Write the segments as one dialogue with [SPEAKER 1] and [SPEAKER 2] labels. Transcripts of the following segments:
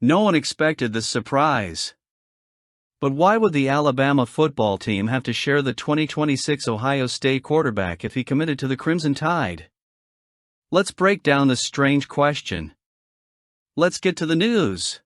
[SPEAKER 1] No one expected this surprise. But why would the Alabama football team have to share the 2026 Ohio State quarterback if he committed to the Crimson Tide? Let's break down this strange question. Let's get to the news.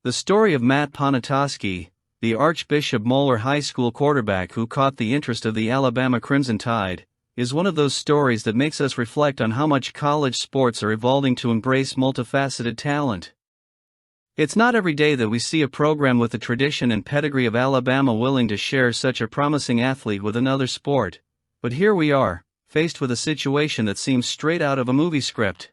[SPEAKER 1] The story of Matt Ponatoski, the Archbishop Moeller High School quarterback who caught the interest of the Alabama Crimson Tide, is one of those stories that makes us reflect on how much college sports are evolving to embrace multifaceted talent. It's not every day that we see a program with the tradition and pedigree of Alabama willing to share such a promising athlete with another sport, but here we are, faced with a situation that seems straight out of a movie script.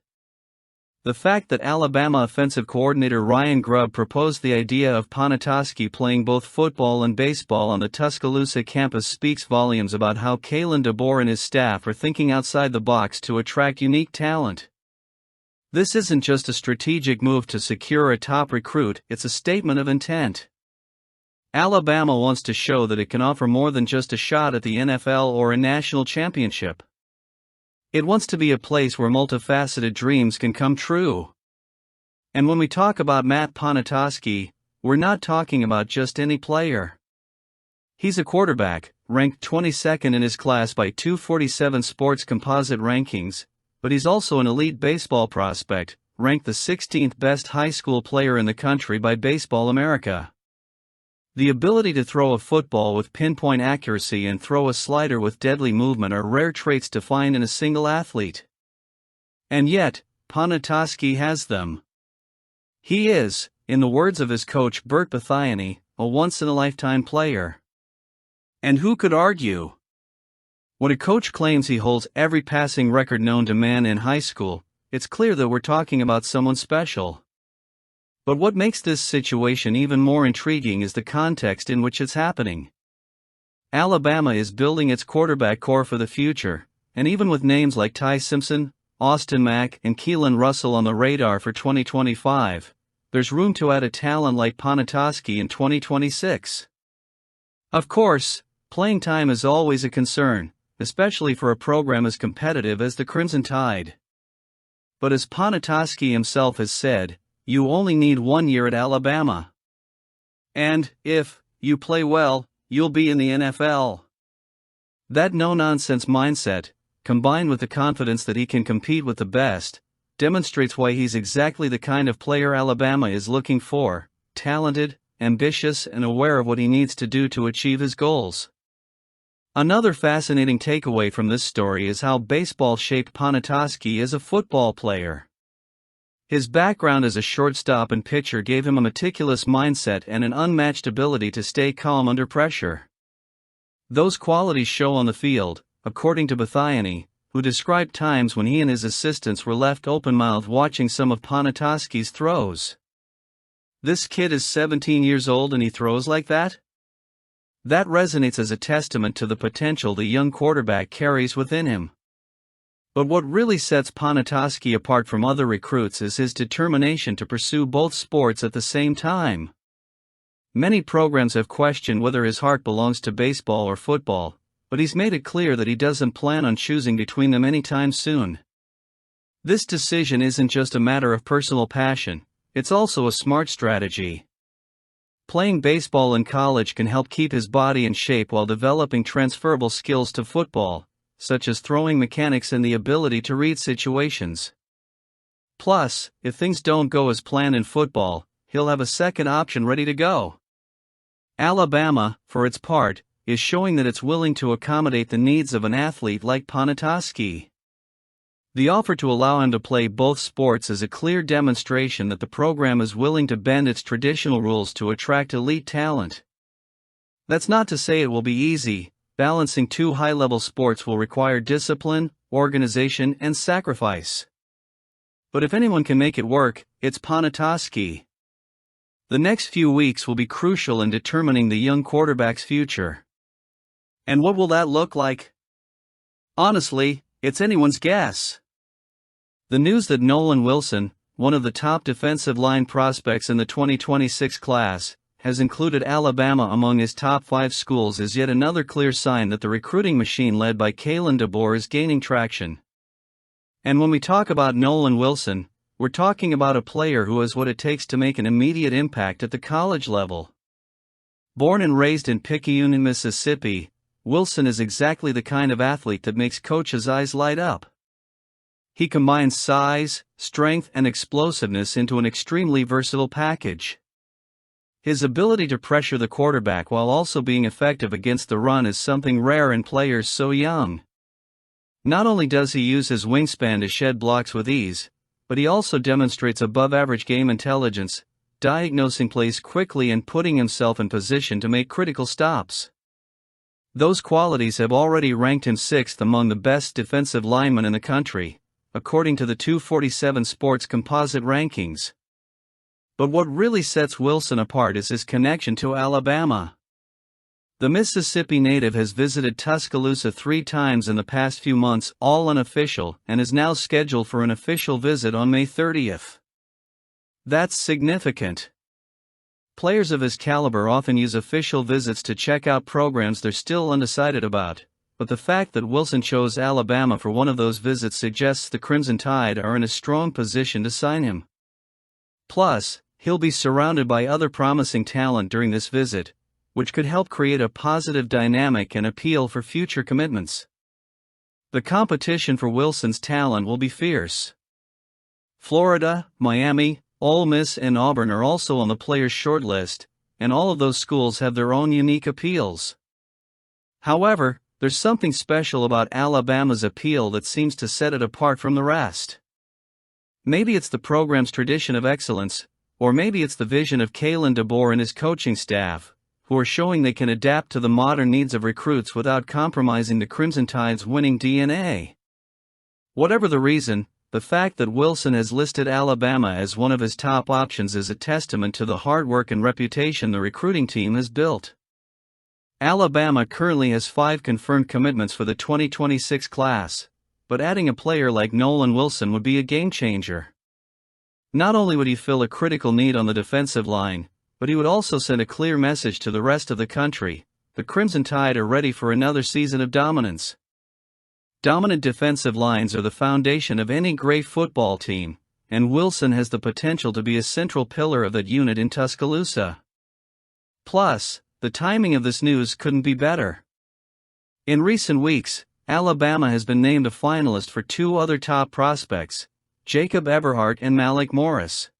[SPEAKER 1] The fact that Alabama offensive coordinator Ryan Grubb proposed the idea of Ponatoski playing both football and baseball on the Tuscaloosa campus speaks volumes about how Kalen DeBoer and his staff are thinking outside the box to attract unique talent. This isn't just a strategic move to secure a top recruit, it's a statement of intent. Alabama wants to show that it can offer more than just a shot at the NFL or a national championship. It wants to be a place where multifaceted dreams can come true. And when we talk about Matt Ponatoski, we're not talking about just any player. He's a quarterback, ranked 22nd in his class by 247 Sports Composite rankings, but he's also an elite baseball prospect, ranked the 16th best high school player in the country by Baseball America. The ability to throw a football with pinpoint accuracy and throw a slider with deadly movement are rare traits to find in a single athlete. And yet, Ponatoski has them. He is, in the words of his coach Bert Bathiany, a once-in-a-lifetime player. And who could argue? When a coach claims he holds every passing record known to man in high school, it's clear that we're talking about someone special. But what makes this situation even more intriguing is the context in which it's happening. Alabama is building its quarterback core for the future, and even with names like Ty Simpson, Austin Mack, and Keelan Russell on the radar for 2025, there's room to add a talent like Ponatoski in 2026. Of course, playing time is always a concern, especially for a program as competitive as the Crimson Tide. But as Ponatoski himself has said, you only need 1 year at Alabama. And, if you play well, you'll be in the NFL. That no-nonsense mindset, combined with the confidence that he can compete with the best, demonstrates why he's exactly the kind of player Alabama is looking for: talented, ambitious, and aware of what he needs to do to achieve his goals. Another fascinating takeaway from this story is how baseball shaped Ponatoski as a football player. His background as a shortstop and pitcher gave him a meticulous mindset and an unmatched ability to stay calm under pressure. Those qualities show on the field, according to Bathiany, who described times when he and his assistants were left open-mouthed watching some of Ponatoski's throws. This kid is 17 years old and he throws like that? That resonates as a testament to the potential the young quarterback carries within him. But what really sets Ponatoski apart from other recruits is his determination to pursue both sports at the same time. Many programs have questioned whether his heart belongs to baseball or football, but he's made it clear that he doesn't plan on choosing between them anytime soon. This decision isn't just a matter of personal passion, it's also a smart strategy. Playing baseball in college can help keep his body in shape while developing transferable skills to football, such as throwing mechanics and the ability to read situations. Plus, if things don't go as planned in football, he'll have a second option ready to go. Alabama, for its part, is showing that it's willing to accommodate the needs of an athlete like Ponatoski. The offer to allow him to play both sports is a clear demonstration that the program is willing to bend its traditional rules to attract elite talent. That's not to say it will be easy. Balancing two high-level sports will require discipline, organization, and sacrifice. But if anyone can make it work, it's Ponatoski. The next few weeks will be crucial in determining the young quarterback's future. And what will that look like? Honestly, it's anyone's guess. The news that Nolan Wilson, one of the top defensive line prospects in the 2026 class, has included Alabama among his top 5 schools is yet another clear sign that the recruiting machine led by Kalen DeBoer is gaining traction. And when we talk about Nolan Wilson, We're talking about a player who has what it takes to make an immediate impact at the college level. Born and raised in Picayune, Mississippi, Wilson is exactly the kind of athlete that makes coaches' eyes light up. He combines size, strength, and explosiveness into an extremely versatile package. His ability to pressure the quarterback while also being effective against the run is something rare in players so young. Not only does he use his wingspan to shed blocks with ease, but he also demonstrates above-average game intelligence, diagnosing plays quickly and putting himself in position to make critical stops. Those qualities have already ranked him 6th among the best defensive linemen in the country, according to the 247 Sports Composite rankings. But what really sets Wilson apart is his connection to Alabama. The Mississippi native has visited Tuscaloosa 3 times in the past few months, all unofficial, and is now scheduled for an official visit on May 30th. That's significant. Players of his caliber often use official visits to check out programs they're still undecided about, but the fact that Wilson chose Alabama for one of those visits suggests the Crimson Tide are in a strong position to sign him. Plus, he'll be surrounded by other promising talent during this visit, which could help create a positive dynamic and appeal for future commitments. The competition for Wilson's talent will be fierce. Florida, Miami, Ole Miss, and Auburn are also on the players' shortlist, and all of those schools have their own unique appeals. However, there's something special about Alabama's appeal that seems to set it apart from the rest. Maybe it's the program's tradition of excellence, or maybe it's the vision of Kalen DeBoer and his coaching staff, who are showing they can adapt to the modern needs of recruits without compromising the Crimson Tide's winning DNA. Whatever the reason, the fact that Wilson has listed Alabama as one of his top options is a testament to the hard work and reputation the recruiting team has built. Alabama currently has 5 confirmed commitments for the 2026 class, but adding a player like Nolan Wilson would be a game-changer. Not only would he fill a critical need on the defensive line, but he would also send a clear message to the rest of the country: the Crimson Tide are ready for another season of dominance. Dominant defensive lines are the foundation of any great football team, and Wilson has the potential to be a central pillar of that unit in Tuscaloosa. Plus, the timing of this news couldn't be better. In recent weeks, Alabama has been named a finalist for 2 other top prospects, Jacob Everhart and Malik Morris.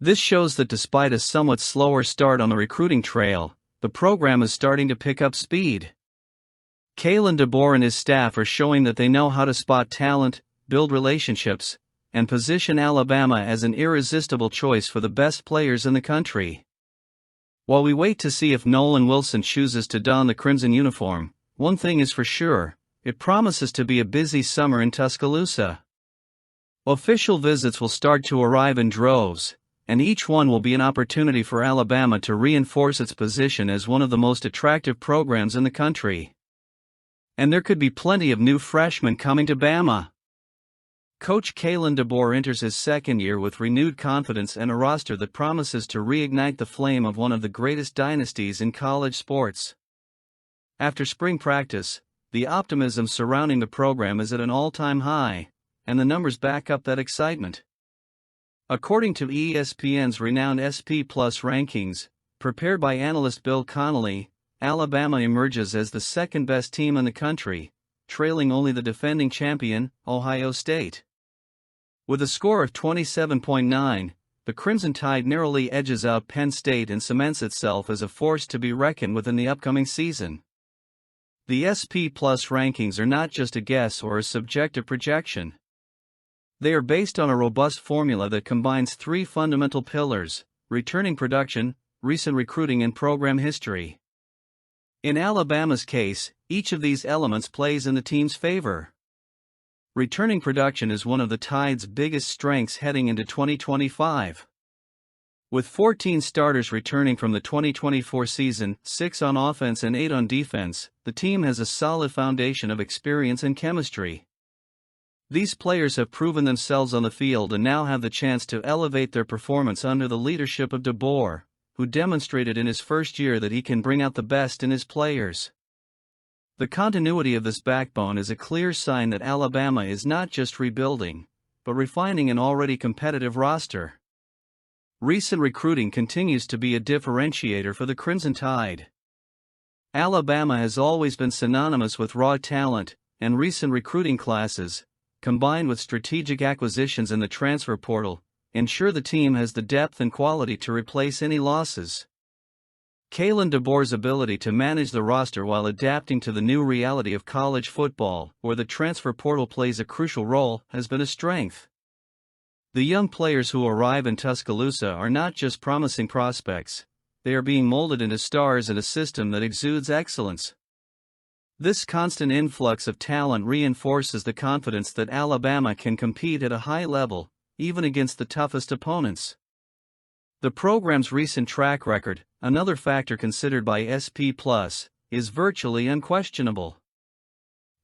[SPEAKER 1] This shows that despite a somewhat slower start on the recruiting trail, the program is starting to pick up speed. Kalen DeBoer and his staff are showing that they know how to spot talent, build relationships, and position Alabama as an irresistible choice for the best players in the country. While we wait to see if Nolan Wilson chooses to don the crimson uniform, one thing is for sure: it promises to be a busy summer in Tuscaloosa. Official visits will start to arrive in droves, and each one will be an opportunity for Alabama to reinforce its position as one of the most attractive programs in the country. And there could be plenty of new freshmen coming to Bama. Coach Kalen DeBoer enters his second year with renewed confidence and a roster that promises to reignite the flame of one of the greatest dynasties in college sports. After spring practice, the optimism surrounding the program is at an all-time high, and the numbers back up that excitement. According to ESPN's renowned SP Plus rankings, prepared by analyst Bill Connolly, Alabama emerges as the second-best team in the country, trailing only the defending champion, Ohio State. With a score of 27.9, the Crimson Tide narrowly edges out Penn State and cements itself as a force to be reckoned with in the upcoming season. The SP Plus rankings are not just a guess or a subjective projection. They are based on a robust formula that combines 3 fundamental pillars: returning production, recent recruiting, and program history. In Alabama's case, each of these elements plays in the team's favor. Returning production is one of the Tide's biggest strengths heading into 2025. With 14 starters returning from the 2024 season, 6 on offense and 8 on defense, the team has a solid foundation of experience and chemistry. These players have proven themselves on the field and now have the chance to elevate their performance under the leadership of DeBoer, who demonstrated in his first year that he can bring out the best in his players. The continuity of this backbone is a clear sign that Alabama is not just rebuilding, but refining an already competitive roster. Recent recruiting continues to be a differentiator for the Crimson Tide. Alabama has always been synonymous with raw talent, and recent recruiting classes, combined with strategic acquisitions in the transfer portal, ensure the team has the depth and quality to replace any losses. Kalen DeBoer's ability to manage the roster while adapting to the new reality of college football, where the transfer portal plays a crucial role, has been a strength. The young players who arrive in Tuscaloosa are not just promising prospects, they are being molded into stars in a system that exudes excellence. This constant influx of talent reinforces the confidence that Alabama can compete at a high level, even against the toughest opponents. The program's recent track record, another factor considered by SP+, is virtually unquestionable.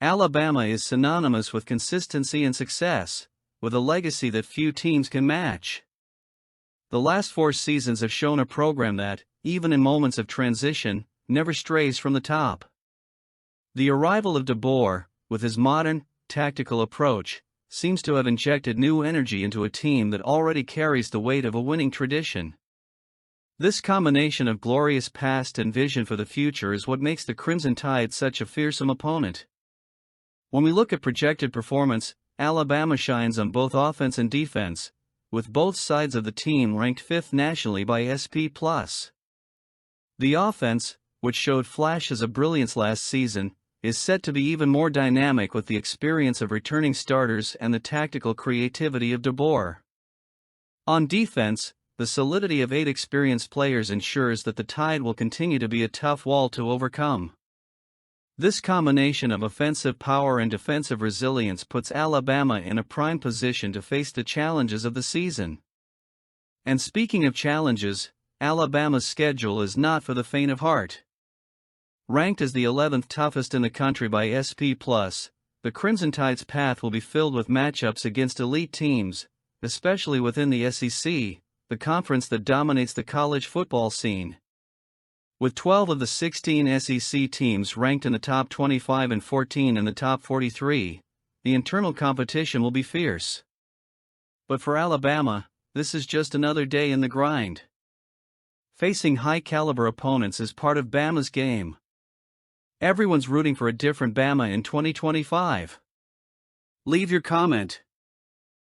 [SPEAKER 1] Alabama is synonymous with consistency and success, with a legacy that few teams can match. The last 4 seasons have shown a program that, even in moments of transition, never strays from the top. The arrival of DeBoer, with his modern, tactical approach, seems to have injected new energy into a team that already carries the weight of a winning tradition. This combination of glorious past and vision for the future is what makes the Crimson Tide such a fearsome opponent. When we look at projected performance, Alabama shines on both offense and defense, with both sides of the team ranked 5th nationally by SP+. The offense, which showed flashes of brilliance last season, is set to be even more dynamic with the experience of returning starters and the tactical creativity of DeBoer. On defense, the solidity of 8 experienced players ensures that the Tide will continue to be a tough wall to overcome. This combination of offensive power and defensive resilience puts Alabama in a prime position to face the challenges of the season. And speaking of challenges, Alabama's schedule is not for the faint of heart. Ranked as the 11th toughest in the country by SP+, the Crimson Tide's path will be filled with matchups against elite teams, especially within the SEC, the conference that dominates the college football scene. With 12 of the 16 SEC teams ranked in the top 25 and 14 in the top 43, the internal competition will be fierce. But for Alabama, this is just another day in the grind. Facing high-caliber opponents is part of Bama's game. Everyone's rooting for a different Bama in 2025. Leave your comment.